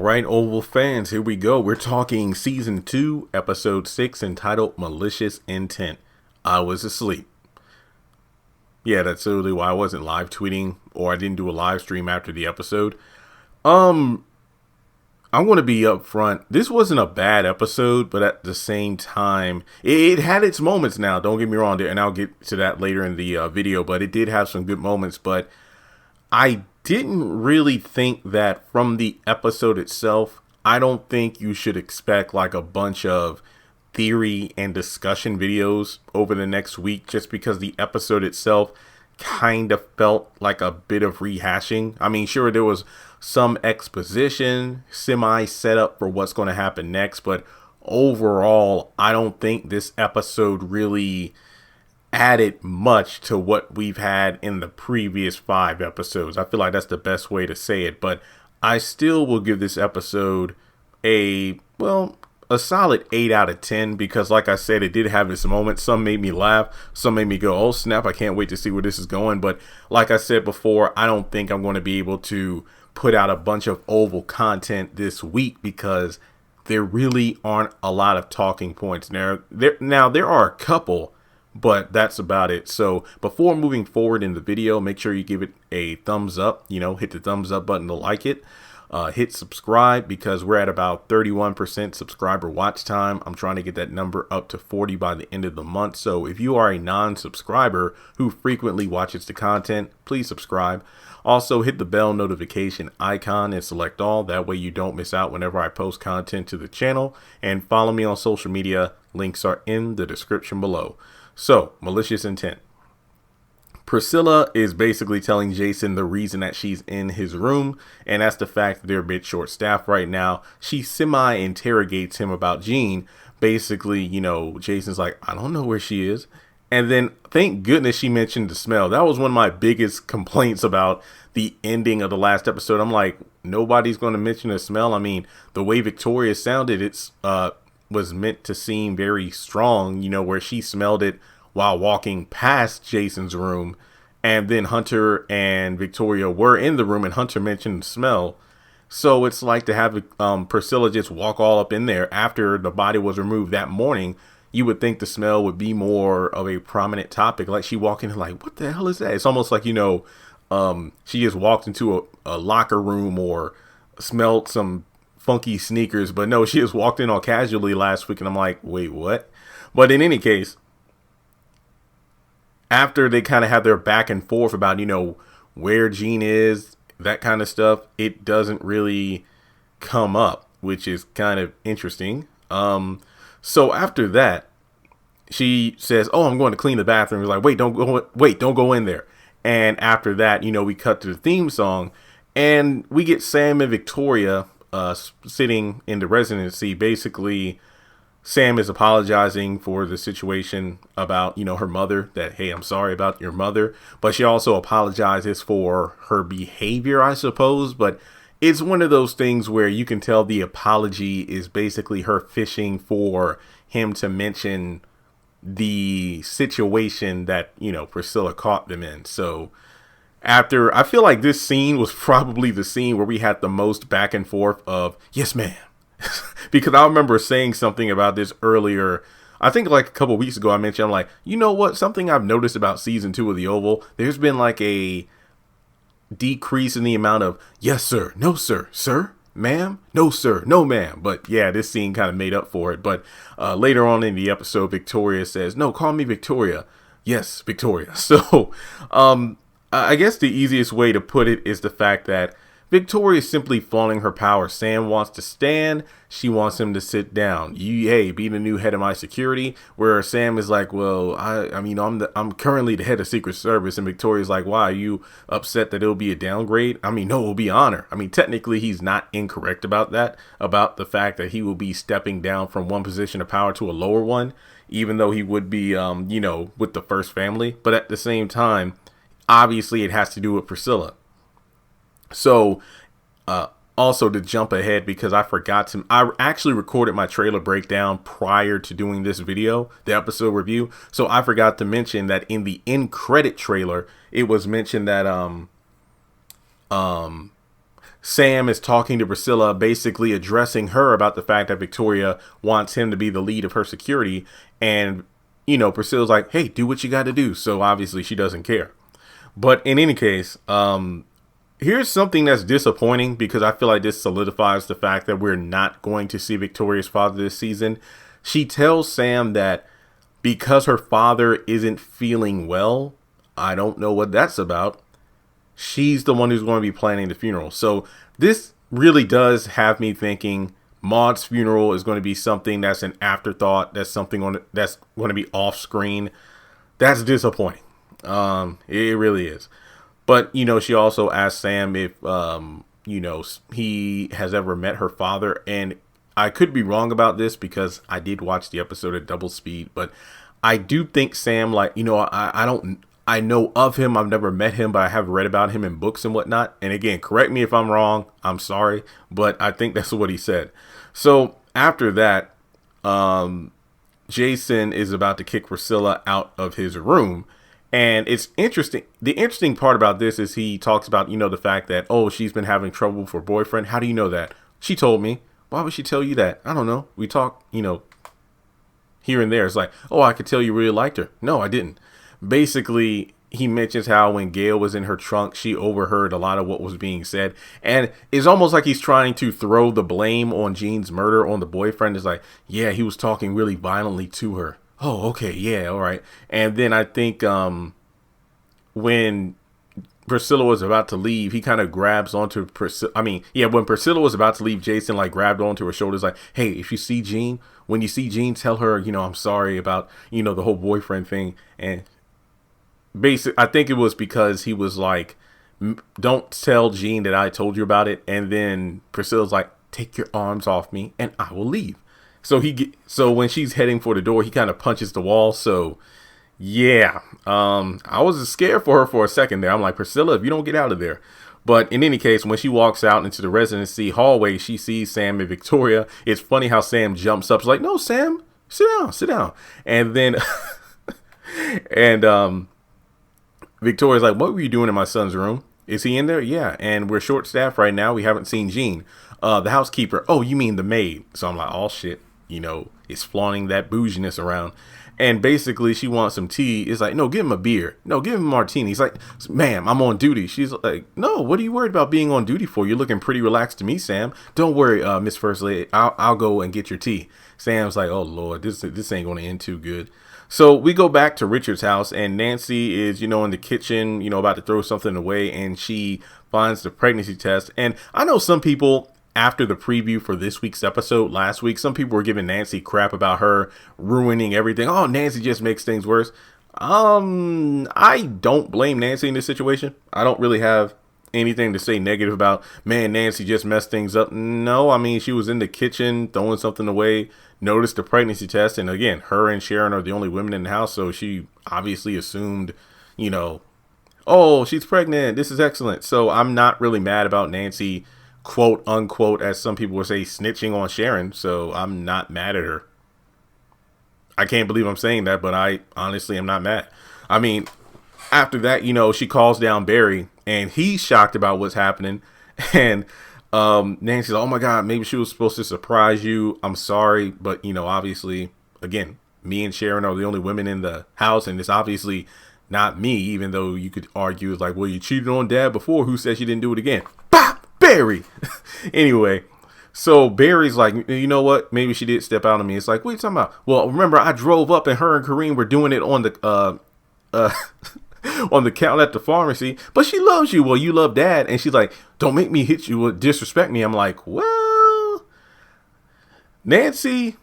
right, Oval fans, here we go. We're talking season 2, episode 6, entitled Malicious Intent. I was asleep. Yeah, that's literally why I wasn't live tweeting, or I didn't do a live stream after the episode. I'm going to be upfront. This wasn't a bad episode, but at the same time, it had its moments now. Don't get me wrong there, and I'll get to that later in the video, but it did have some good moments, but I didn't really think that from the episode itself. I don't think you should expect like a bunch of theory and discussion videos over the next week, just because the episode itself kind of felt like a bit of rehashing. I mean, sure, there was some exposition, semi setup for what's going to happen next, but overall, I don't think this episode really added much to what we've had in the previous 5 episodes. I feel like that's the best way to say it, but I still will give this episode a solid 8 out of 10, because like I said, it did have its moments. Some made me laugh, some made me go, oh snap, I can't wait to see where this is going. But like I said before, I don't think I'm going to be able to put out a bunch of Oval content this week, because there really aren't a lot of talking points. Now there are a couple, but that's about it. So before moving forward in the video, make sure you give it a thumbs up, hit the thumbs up button to like it. Hit subscribe, because we're at about 31% subscriber watch time. I'm trying to get that number up to 40 by the end of the month. So if you are a non-subscriber who frequently watches the content, please subscribe. Also hit the bell notification icon and select all. That way you don't miss out whenever I post content to the channel. And follow me on social media. Links are in the description below. So, malicious intent. Priscilla is basically telling Jason the reason that she's in his room, and that's the fact that they're a bit short-staffed right now. She semi-interrogates him about Jean. Basically, Jason's like, I don't know where she is. And then, thank goodness she mentioned the smell. That was one of my biggest complaints about the ending of the last episode. I'm like, nobody's going to mention the smell. I mean, the way Victoria sounded, it's was meant to seem very strong, where she smelled it while walking past Jason's room, and then Hunter and Victoria were in the room and Hunter mentioned the smell. So it's like to have Priscilla just walk all up in there after the body was removed that morning. You would think the smell would be more of a prominent topic. Like she walked in like, what the hell is that? It's almost like, she just walked into a locker room or smelled some funky sneakers, but no, she just walked in all casually last week, and I'm like, wait, what? But in any case, after they kind of have their back and forth about, where Jean is, that kind of stuff, it doesn't really come up, which is kind of interesting. So after that, she says, oh, I'm going to clean the bathroom. He's like, wait, don't go in there. And after that, we cut to the theme song, and we get Sam and Victoria sitting in the residency. Basically, Sam is apologizing for the situation about, her mother, that, hey, I'm sorry about your mother. But she also apologizes for her behavior, I suppose. But it's one of those things where you can tell the apology is basically her fishing for him to mention the situation that, Priscilla caught them in. So I feel like this scene was probably the scene where we had the most back and forth of, yes, ma'am. Because I remember saying something about this earlier. I think like a couple weeks ago, I mentioned, I'm like, you know what? Something I've noticed about season 2 of The Oval, there's been like a decrease in the amount of yes, sir, no, sir, sir, ma'am, no, sir, no, ma'am. But yeah, this scene kind of made up for it. But later on in the episode, Victoria says, no, call me Victoria. Yes, Victoria. So I guess the easiest way to put it is the fact that Victoria is simply flaunting her power. Sam wants to stand. She wants him to sit down. Hey, be the new head of my security. Where Sam is like, well, I'm currently the head of Secret Service. And Victoria's like, why, are you upset that it'll be a downgrade? No, it'll be honor. Technically, he's not incorrect about that, about the fact that he will be stepping down from one position of power to a lower one, even though he would be, with the first family. But at the same time, obviously, it has to do with Priscilla. So, also to jump ahead, because I actually recorded my trailer breakdown prior to doing this video, the episode review. So I forgot to mention that in the end credit trailer, it was mentioned that, Sam is talking to Priscilla, basically addressing her about the fact that Victoria wants him to be the lead of her security. And, Priscilla's like, hey, do what you got to do. So obviously she doesn't care. But in any case, here's something that's disappointing, because I feel like this solidifies the fact that we're not going to see Victoria's father this season. She tells Sam that because her father isn't feeling well, I don't know what that's about, she's the one who's going to be planning the funeral. So this really does have me thinking Maud's funeral is going to be something that's an afterthought. That's something that's going to be off screen. That's disappointing. It really is. But, she also asked Sam if, he has ever met her father. And I could be wrong about this, because I did watch the episode at double speed. But I do think Sam, I know of him. I've never met him, but I have read about him in books and whatnot. And again, correct me if I'm wrong. I'm sorry. But I think that's what he said. So after that, Jason is about to kick Priscilla out of his room. And it's interesting. The interesting part about this is he talks about, the fact that, oh, she's been having trouble with her boyfriend. How do you know that? She told me. Why would she tell you that? I don't know. We talk, here and there. It's like, oh, I could tell you really liked her. No, I didn't. Basically, he mentions how when Gail was in her trunk, she overheard a lot of what was being said. And it's almost like he's trying to throw the blame on Jean's murder on the boyfriend. It's like, yeah, he was talking really violently to her. Oh, okay. Yeah. All right. And then I think when Priscilla was about to leave, he kind of grabs onto Priscilla. When Priscilla was about to leave, Jason grabbed onto her shoulders like, hey, if you see Jean, when you see Jean, tell her, I'm sorry about, the whole boyfriend thing. And I think it was because he was like, don't tell Jean that I told you about it. And then Priscilla's like, take your arms off me and I will leave. So when she's heading for the door, he kind of punches the wall. So yeah, I was scared for her for a second there. I'm like, Priscilla, if you don't get out of there. But in any case, when she walks out into the residency hallway, she sees Sam and Victoria. It's funny how Sam jumps up. She's like, no, Sam, sit down. And then, Victoria's like, what were you doing in my son's room? Is he in there? Yeah. And we're short staffed right now. We haven't seen Jean. The housekeeper. Oh, you mean the maid. So I'm like, oh shit, it's flaunting that bouginess around. And basically she wants some tea. It's like, no, give him a beer. No, give him a martini. He's like, ma'am, I'm on duty. She's like, no, what are you worried about being on duty for? You're looking pretty relaxed to me, Sam. Don't worry, Miss First Lady. I'll go and get your tea. Sam's like, oh Lord, this ain't going to end too good. So we go back to Richard's house, and Nancy is, in the kitchen, about to throw something away, and she finds the pregnancy test. And I know some people, after the preview for this week's episode last week, some people were giving Nancy crap about her ruining everything. Oh, Nancy just makes things worse. I don't blame Nancy in this situation. I don't really have anything to say negative about, man, Nancy just messed things up. No, she was in the kitchen throwing something away, noticed the pregnancy test. And again, her and Sharon are the only women in the house. So she obviously assumed, oh, she's pregnant. This is excellent. So I'm not really mad about Nancy, quote unquote, as some people would say, snitching on Sharon. So I'm not mad at her. I can't believe I'm saying that, but I honestly am not mad. After that, she calls down Barry, and he's shocked about what's happening. And Nancy's like, oh my God, maybe she was supposed to surprise you. I'm sorry. But, obviously, again, me and Sharon are the only women in the house. And it's obviously not me, even though you could argue it's like, well, you cheated on Dad before. Who said she didn't do it again? Bah! Barry! Anyway, so Barry's like, you know what? Maybe she did step out on me. It's like, what are you talking about? Well, remember, I drove up and her and Kareem were doing it on the on the counter at the pharmacy, but she loves you. Well, you love Dad. And she's like, don't make me hit you or disrespect me. I'm like, well, Nancy,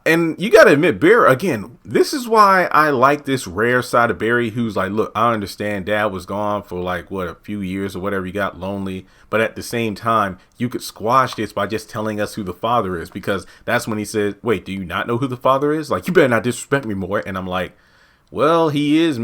and you got to admit, Barry, again, this is why I like this rare side of Barry, who's like, look, I understand Dad was gone for a few years or whatever. He got lonely. But at the same time, you could squash this by just telling us who the father is, because that's when he said, wait, do you not know who the father is? Like, you better not disrespect me more. And I'm like, well, he is.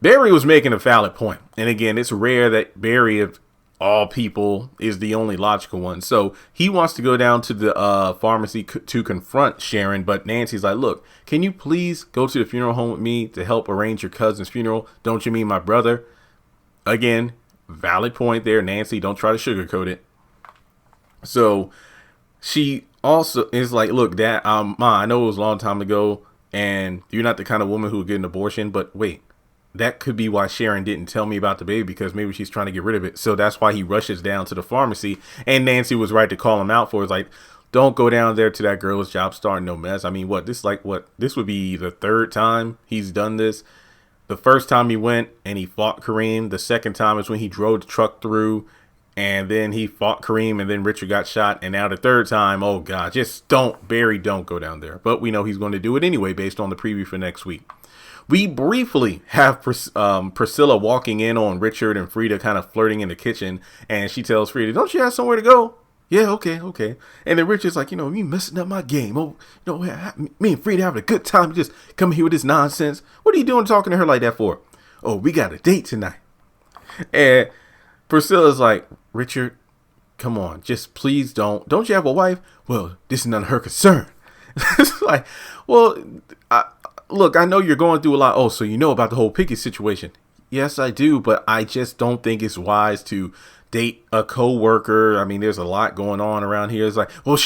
Barry was making a valid point. And again, it's rare that Barry, of all people, is the only logical one. So he wants to go down to the pharmacy to confront Sharon. But Nancy's like, look, can you please go to the funeral home with me to help arrange your cousin's funeral? Don't you mean my brother? Again, valid point there, Nancy. Don't try to sugarcoat it. So she also is like, look, Dad, Ma, I know it was a long time ago, and you're not the kind of woman who would get an abortion, but wait, that could be why Sharon didn't tell me about the baby, because maybe she's trying to get rid of it. So that's why he rushes down to the pharmacy. And Nancy was right to call him out for it. It's like, don't go down there to that girl's job starting no mess. I mean, this would be the third time he's done this. The first time he went and he fought Kareem. The second time is when he drove the truck through, and then he fought Kareem, and then Richard got shot. And now the third time, oh God, just don't go down there. But we know he's going to do it anyway based on the preview for next week. We briefly have Priscilla walking in on Richard and Frida kind of flirting in the kitchen, and she tells Frida, don't you have somewhere to go? Yeah, okay. And then Richard's like, you messing up my game. Oh, me and Frida having a good time. Just come here with this nonsense. What are you doing talking to her like that for? Oh, we got a date tonight. And Priscilla's like, Richard, come on, just please don't you have a wife? Well, this is none of her concern. It's like, well, look, I know you're going through a lot. Oh, so you know about the whole Pickett situation. Yes, I do. But I just don't think it's wise to date a co-worker. I mean, there's a lot going on around here. It's like, well,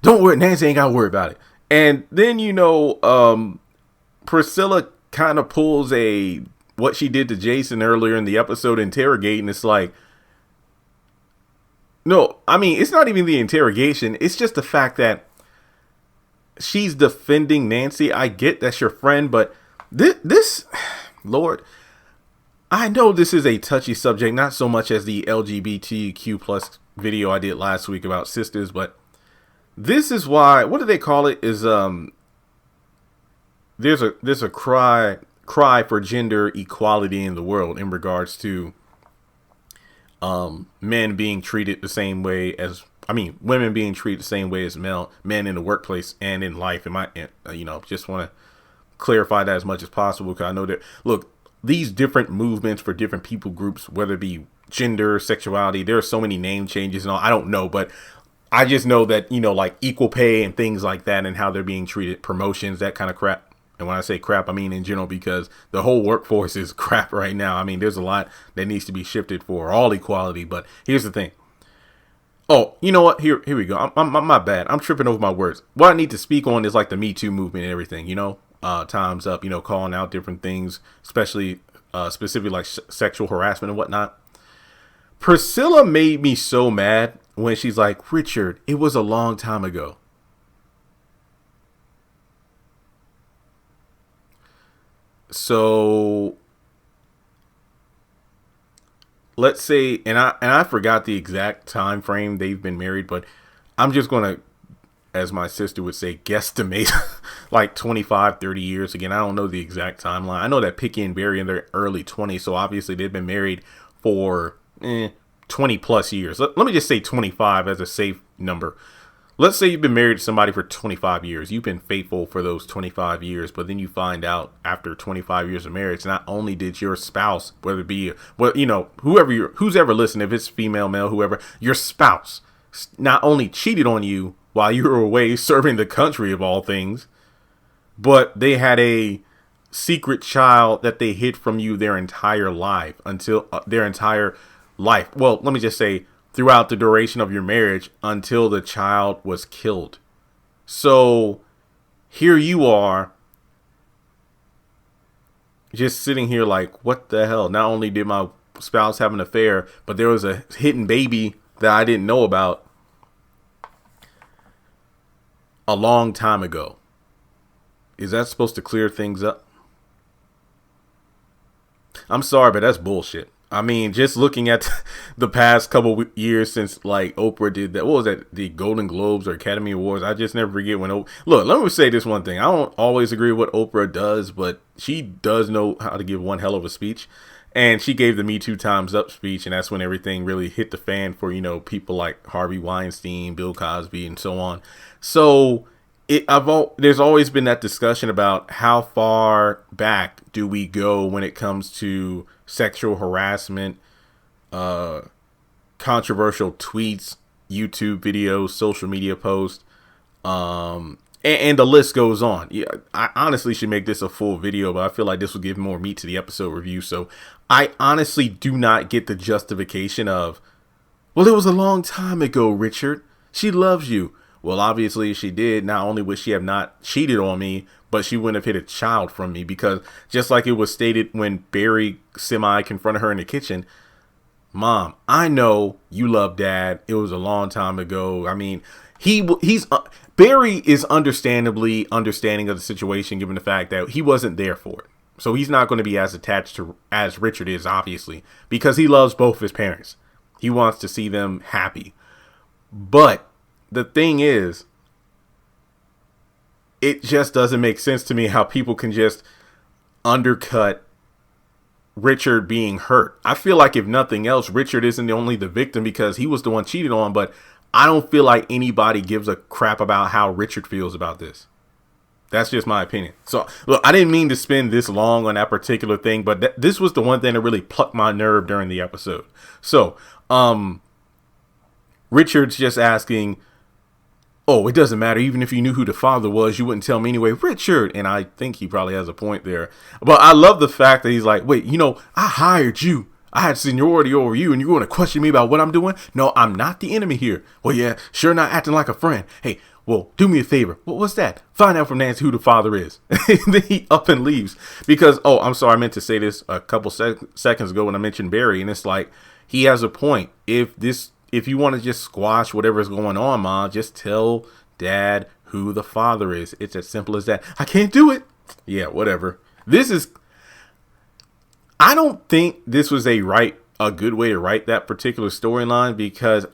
don't worry. Nancy ain't got to worry about it. And then, Priscilla kind of pulls what she did to Jason earlier in the episode, interrogating. It's like, no, I mean, it's not even the interrogation. It's just the fact that she's defending Nancy. I get that's your friend, but this, Lord, I know this is a touchy subject, not so much as the LGBTQ plus video I did last week about sisters, but this is why, what do they call it, is there's a cry for gender equality in the world in regards to men being treated the same way as, women being treated the same way as men in the workplace and in life. Just want to clarify that as much as possible, because I know that, look, these different movements for different people groups, whether it be gender, sexuality, there are so many name changes and all. I don't know, but I just know that, like equal pay and things like that and how they're being treated, promotions, that kind of crap. And when I say crap, I mean in general, because the whole workforce is crap right now. I mean, there's a lot that needs to be shifted for all equality. But here's the thing. Oh, you know what? Here we go. My bad. I'm tripping over my words. What I need to speak on is like the Me Too movement and everything, Time's Up, calling out different things, especially specifically like sexual harassment and whatnot. Priscilla made me so mad when she's like, Richard, it was a long time ago. So let's say, and I forgot the exact time frame they've been married, but I'm just going to, as my sister would say, guesstimate like 25, 30 years. Again, I don't know the exact timeline. I know that Picky and Barry in their early 20s. So obviously they've been married for 20 plus years. Let me just say 25 as a safe number. Let's say you've been married to somebody for 25 years. You've been faithful for those 25 years, but then you find out after 25 years of marriage, not only did your spouse, whether it be, who's ever listening, if it's female, male, whoever, your spouse not only cheated on you while you were away serving the country of all things, but they had a secret child that they hid from you their entire life until their entire life. Well, let me just say throughout the duration of your marriage until the child was killed. So here you are just sitting here like, what the hell? Not only did my spouse have an affair, but there was a hidden baby that I didn't know about a long time ago. Is that supposed to clear things up? I'm sorry, but that's bullshit. I mean, just looking at the past couple years since like Oprah did that, what was that? The Golden Globes or Academy Awards. I just never forget when look, let me say this one thing. I don't always agree with what Oprah does, but she does know how to give one hell of a speech. And she gave the Me Too Time's Up speech, and that's when everything really hit the fan for, people like Harvey Weinstein, Bill Cosby, and so on. So there's always been that discussion about how far back do we go when it comes to sexual harassment, controversial tweets, YouTube videos, social media posts, And the list goes on. Yeah, I honestly should make this a full video, but I feel like this will give more meat to the episode review. So I honestly do not get the justification of, well, it was a long time ago, Richard. She loves you. Well, obviously she did. Not only would she have not cheated on me, but she wouldn't have hid a child from me, because just like it was stated when Barry confronted her in the kitchen, Mom, I know you love Dad. It was a long time ago. I mean, Barry is understandably understanding of the situation, given the fact that he wasn't there for it. So he's not going to be as attached to as Richard is, obviously, because he loves both his parents. He wants to see them happy. But the thing is, it just doesn't make sense to me how people can just undercut Richard being hurt. I feel like if nothing else, Richard isn't only the victim because he was the one cheated on, but I don't feel like anybody gives a crap about how Richard feels about this. That's just my opinion. So, look, I didn't mean to spend this long on that particular thing, but this was the one thing that really plucked my nerve during the episode. So, Richard's just asking, oh, it doesn't matter. Even if you knew who the father was, you wouldn't tell me anyway, Richard. And I think he probably has a point there. But I love the fact that he's like, wait, I hired you. I had seniority over you, and you're going to question me about what I'm doing? No, I'm not the enemy here. Well, yeah, sure, not acting like a friend. Hey, well, do me a favor. What's that? Find out from Nancy who the father is. And then he up and leaves because, oh, I'm sorry. I meant to say this a couple seconds ago when I mentioned Barry. And it's like, he has a point. If you want to just squash whatever's going on, Mom, just tell Dad who the father is. It's as simple as that. I can't do it. Yeah, whatever. I don't think this was a good way to write that particular storyline, because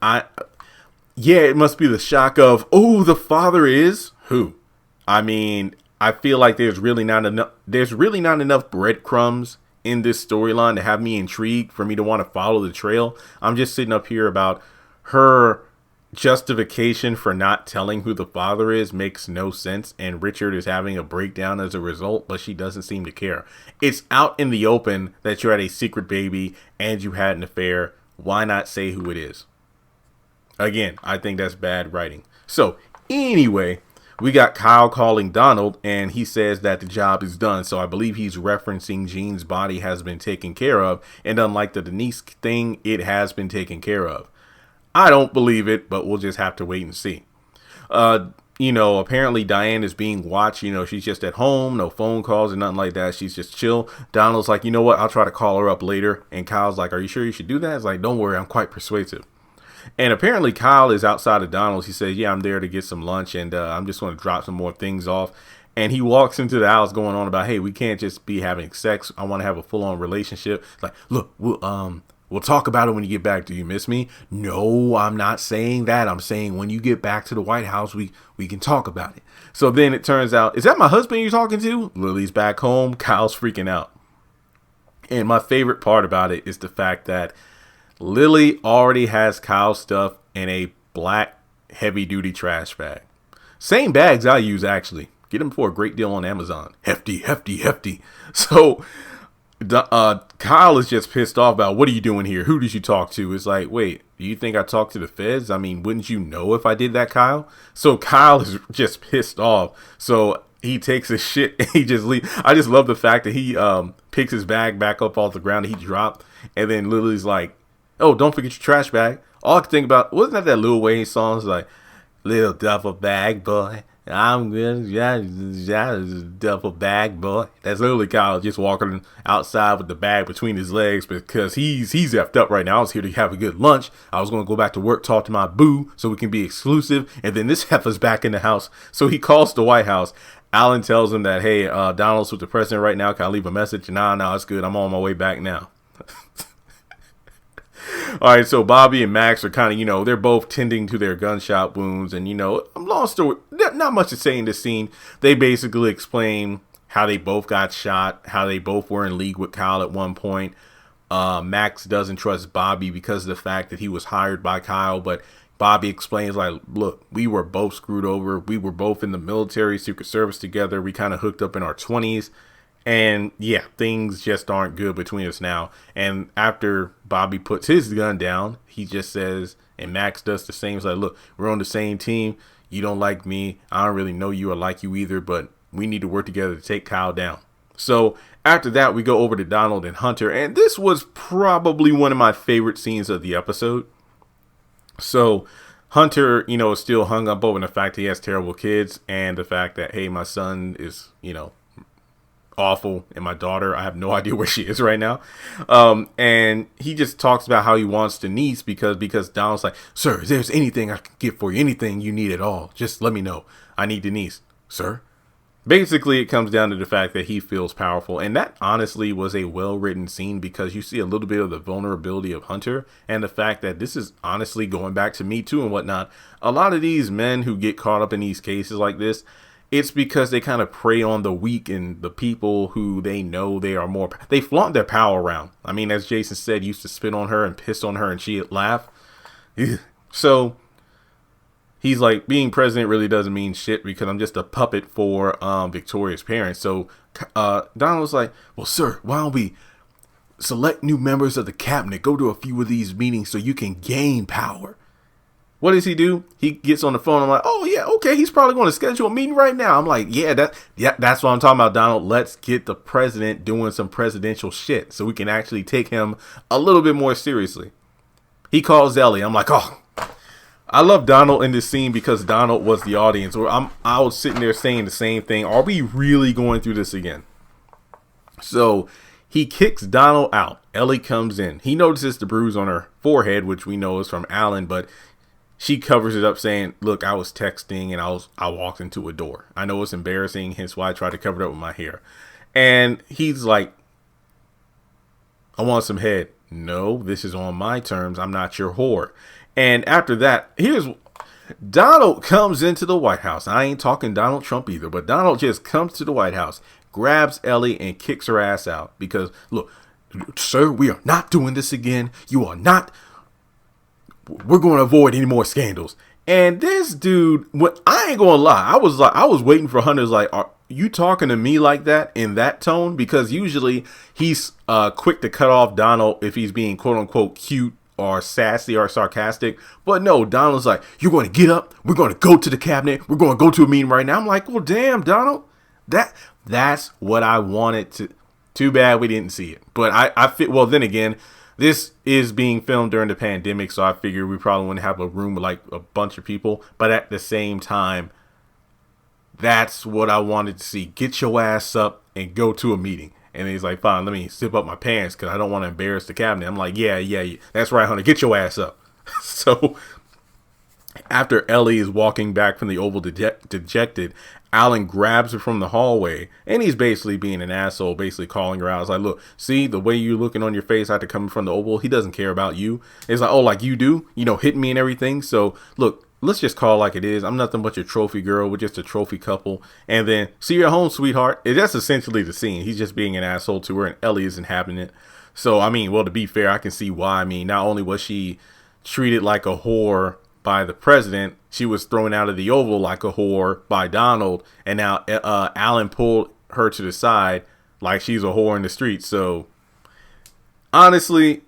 it must be the shock of, oh, the father is who? I mean, I feel like there's really not enough breadcrumbs in this storyline to have me intrigued for me to want to follow the trail. I'm just sitting up here about her justification for not telling who the father is makes no sense, and Richard is having a breakdown as a result, but she doesn't seem to care. It's out in the open that you had a secret baby and you had an affair. Why not say who it is? Again, I think that's bad writing. So anyway, we got Kyle calling Donald, and he says that the job is done. So I believe he's referencing Jean's body has been taken care of, and unlike the Denise thing, it has been taken care of. I don't believe it, but we'll just have to wait and see. Apparently Diane is being watched. She's just at home, no phone calls or nothing like that. She's just chill. Donald's like, you know what? I'll try to call her up later. And Kyle's like, are you sure you should do that? It's like, don't worry, I'm quite persuasive. And apparently Kyle is outside of Donald's. He says, yeah, I'm there to get some lunch, and I'm just going to drop some more things off. And he walks into the house going on about, hey, we can't just be having sex. I want to have a full-on relationship. It's like, look, we'll talk about it when you get back. Do you miss me? No, I'm not saying that. I'm saying when you get back to the White House, we can talk about it. So then it turns out, is that my husband you're talking to? Lily's back home. Kyle's freaking out. And my favorite part about it is the fact that Lily already has Kyle's stuff in a black heavy-duty trash bag. Same bags I use, actually. Get them for a great deal on Amazon. Hefty, hefty, hefty. So Kyle is just pissed off about, what are you doing here? Who did you talk to? It's like, wait, do you think I talked to the feds? I mean, wouldn't you know if I did that, Kyle? So Kyle is just pissed off. So he takes his shit and he just leaves. I just love the fact that he picks his bag back up off the ground that he dropped. And then Lily's like, oh, don't forget your trash bag. All I could think about, wasn't that Lil Wayne song? It's like, little duffel bag boy, I'm good, yeah, duffel bag boy. That's literally Kyle just walking outside with the bag between his legs, because he's effed up right now. I was here to have a good lunch. I was going to go back to work, talk to my boo so we can be exclusive, and then this heifer's back in the house. So he calls the White House. Alan tells him that, hey, Donald's with the president right now. Can I leave a message? No, it's good. I'm on my way back now. All right, so Bobby and Max are kind of, they're both tending to their gunshot wounds. And, long story, not much to say in this scene. They basically explain how they both got shot, how they both were in league with Kyle at one point. Max doesn't trust Bobby because of the fact that he was hired by Kyle. But Bobby explains, like, look, we were both screwed over. We were both in the military, Secret Service together. We kind of hooked up in our 20s. And yeah, things just aren't good between us now. And after Bobby puts his gun down, he just says, and Max does the same. He's like, look, we're on the same team. You don't like me. I don't really know you or like you either, but we need to work together to take Kyle down. So after that, we go over to Donald and Hunter. And this was probably one of my favorite scenes of the episode. So Hunter, is still hung up over the fact he has terrible kids and the fact that, hey, my son is, awful, and my daughter, I have no idea where she is right now. And he just talks about how he wants the niece because Donald's like, sir, if there's anything I can get for you, anything you need at all, just let me know. I need the niece, sir. Basically, it comes down to the fact that he feels powerful. And that honestly was a well-written scene because you see a little bit of the vulnerability of Hunter and the fact that this is honestly going back to Me Too and whatnot. A lot of these men who get caught up in these cases like this, it's because they kind of prey on the weak and the people who they know they flaunt their power around. I mean, as Jason said, used to spit on her and piss on her and she'd laugh. So he's like, being president really doesn't mean shit because I'm just a puppet for Victoria's parents. So Donald was like, well, sir, why don't we select new members of the cabinet, go to a few of these meetings so you can gain power. What does he do? He gets on the phone. I'm like, oh, yeah, okay. He's probably going to schedule a meeting right now. I'm like, that's what I'm talking about, Donald. Let's get the president doing some presidential shit so we can actually take him a little bit more seriously. He calls Ellie. I'm like, oh, I love Donald in this scene because Donald was the audience. I was sitting there saying the same thing. Are we really going through this again? So he kicks Donald out. Ellie comes in. He notices the bruise on her forehead, which we know is from Alan, but she covers it up saying, look, I was texting and I walked into a door. I know it's embarrassing, hence why I tried to cover it up with my hair. And he's like, I want some head. No, this is on my terms. I'm not your whore. And after that, Donald comes into the White House. I ain't talking Donald Trump either, but Donald just comes to the White House, grabs Ellie and kicks her ass out because, look, sir, we are not doing this again. We're going to avoid any more scandals. And this dude, I ain't going to lie. I was waiting for Hunter's like, are you talking to me like that in that tone? Because usually he's quick to cut off Donald if he's being quote unquote cute or sassy or sarcastic. But no, Donald's like, you're going to get up. We're going to go to the cabinet. We're going to go to a meeting right now. I'm like, well, damn, Donald, that's what I wanted to. Too bad we didn't see it. But well, then again, this is being filmed during the pandemic, so I figured we probably wouldn't have a room with like a bunch of people. But at the same time, that's what I wanted to see. Get your ass up and go to a meeting. And he's like, fine, let me zip up my pants because I don't want to embarrass the cabinet. I'm like, yeah, that's right, Hunter. Get your ass up. So after Ellie is walking back from the Oval dejected, Alan grabs her from the hallway and he's basically being an asshole, basically calling her out. It's like, look, see the way you're looking on your face after coming from the Oval. He doesn't care about you. It's like, oh, like you do, hitting me and everything. So look, let's just call it like it is. I'm nothing but your trophy girl. We're just a trophy couple. And then see you at home, sweetheart. That's essentially the scene. He's just being an asshole to her and Ellie isn't having it. So, I mean, well, to be fair, I can see why. I mean, not only was she treated like a whore by the president, she was thrown out of the Oval like a whore by Donald, and now Alan pulled her to the side like she's a whore in the street. So honestly,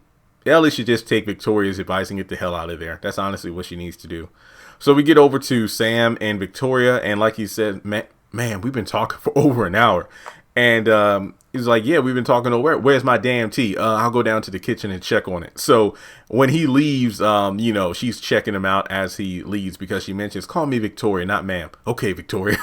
Ellie should just take Victoria's advice and get the hell out of there. That's honestly what she needs to do. So we get over to Sam and Victoria, and like he said, man, we've been talking for over an hour. And he's like, yeah, we've been talking over. Where's my damn tea? I'll go down to the kitchen and check on it. So when he leaves, she's checking him out as he leaves because she mentions, call me Victoria, not ma'am. Okay, Victoria.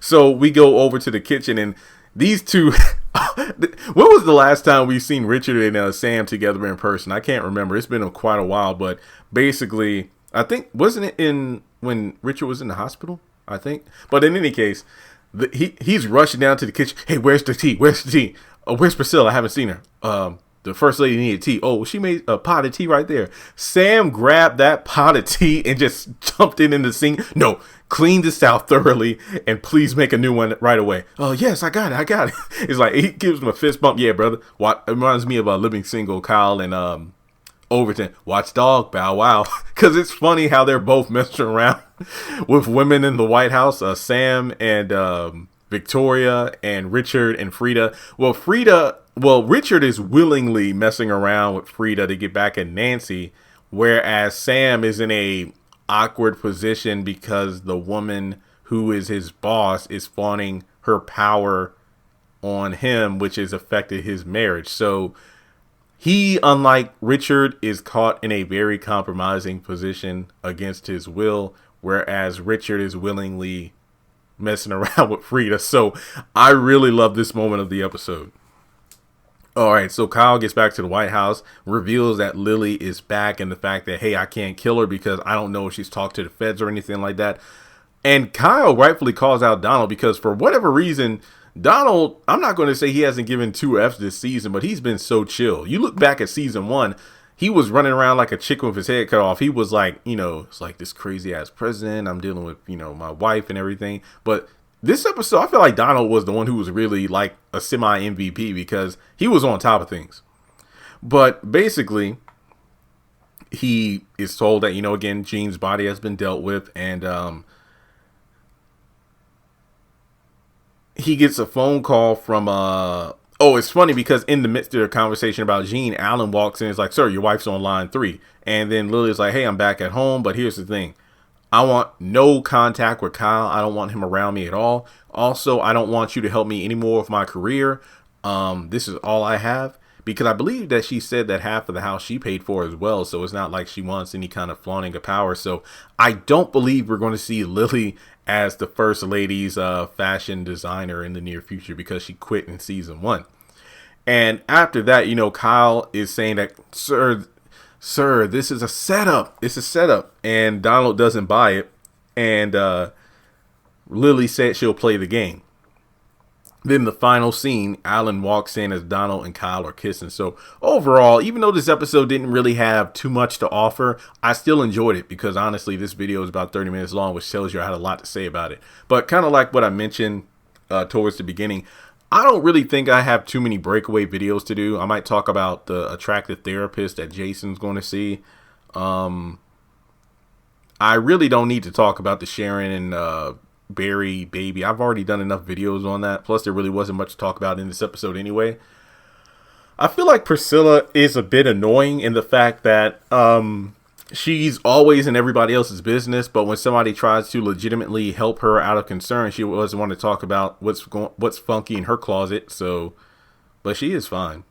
So we go over to the kitchen and these two, when was the last time we've seen Richard and Sam together in person? I can't remember. It's been quite a while, but basically, I think, wasn't it when Richard was in the hospital? I think. But in any case, he's rushing down to the kitchen. Hey, where's the tea? Where's the tea? Where's Priscilla? I haven't seen her. The first lady needed tea. Oh, she made a pot of tea right there. Sam grabbed that pot of tea and just jumped in the sink. No, clean this out thoroughly and please make a new one right away. Oh, yes, I got it. It's like he gives him a fist bump. Yeah, brother. It reminds me of Living Single, Kyle and Overton. Watchdog, Bow Wow. Because it's funny how they're both messing around with women in the White House. Sam and Victoria and Richard and Frida. Richard is willingly messing around with Frida to get back at Nancy, whereas Sam is in a awkward position because the woman who is his boss is flaunting her power on him, which has affected his marriage. So he, unlike Richard, is caught in a very compromising position against his will, whereas Richard is willingly messing around with Frida. So I really love this moment of the episode. All right, so Kyle gets back to the White House, reveals that Lily is back, and the fact that, hey, I can't kill her because I don't know if she's talked to the feds or anything like that. And Kyle rightfully calls out Donald because for whatever reason, Donald, I'm not going to say he hasn't given 2 Fs this season, but he's been so chill. You look back at season 1, he was running around like a chicken with his head cut off. He was like, it's like this crazy ass president. I'm dealing with, my wife and everything. But this episode, I feel like Donald was the one who was really like a semi MVP because he was on top of things. But basically, he is told that, again, Jean's body has been dealt with, and he gets a phone call from it's funny because in the midst of the conversation about Jean, Alan walks in and is like, sir, your wife's on line 3. And then Lily's like, hey, I'm back at home, but here's the thing. I want no contact with Kyle. I don't want him around me at all. Also, I don't want you to help me anymore with my career. This is all I have. Because I believe that she said that half of the house she paid for as well. So it's not like she wants any kind of flaunting of power. So I don't believe we're going to see Lily as the first lady's fashion designer in the near future because she quit in season 1. And after that, Kyle is saying that, sir, this is a setup. It's a setup. And Donald doesn't buy it. And Lily said she'll play the game. Then the final scene, Alan walks in as Donald and Kyle are kissing. So overall, even though this episode didn't really have too much to offer, I still enjoyed it because honestly, this video is about 30 minutes long, which tells you I had a lot to say about it. But kind of like what I mentioned towards the beginning, I don't really think I have too many breakaway videos to do. I might talk about the attractive therapist that Jason's going to see. I really don't need to talk about the Sharon and Barry baby. I've already done enough videos on that. Plus, there really wasn't much to talk about in this episode anyway. I feel like Priscilla is a bit annoying in the fact that she's always in everybody else's business, but when somebody tries to legitimately help her out of concern, she doesn't want to talk about what's funky in her closet. So, but she is fine.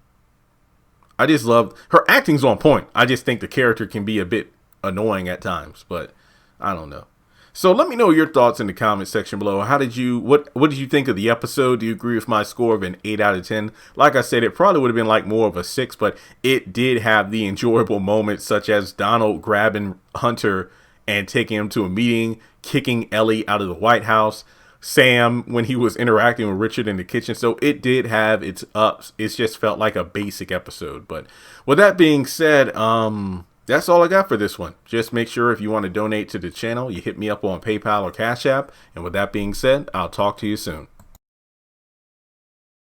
I just love her acting's on point. I just think the character can be a bit annoying at times, but I don't know. So let me know your thoughts in the comment section below. What did you think of the episode? Do you agree with my score of an 8 out of 10? Like I said, it probably would have been like more of a 6, but it did have the enjoyable moments such as Donald grabbing Hunter and taking him to a meeting, kicking Ellie out of the White House, Sam when he was interacting with Richard in the kitchen. So it did have its ups. It just felt like a basic episode. But with that being said, that's all I got for this one. Just make sure if you want to donate to the channel, you hit me up on PayPal or Cash App. And with that being said, I'll talk to you soon.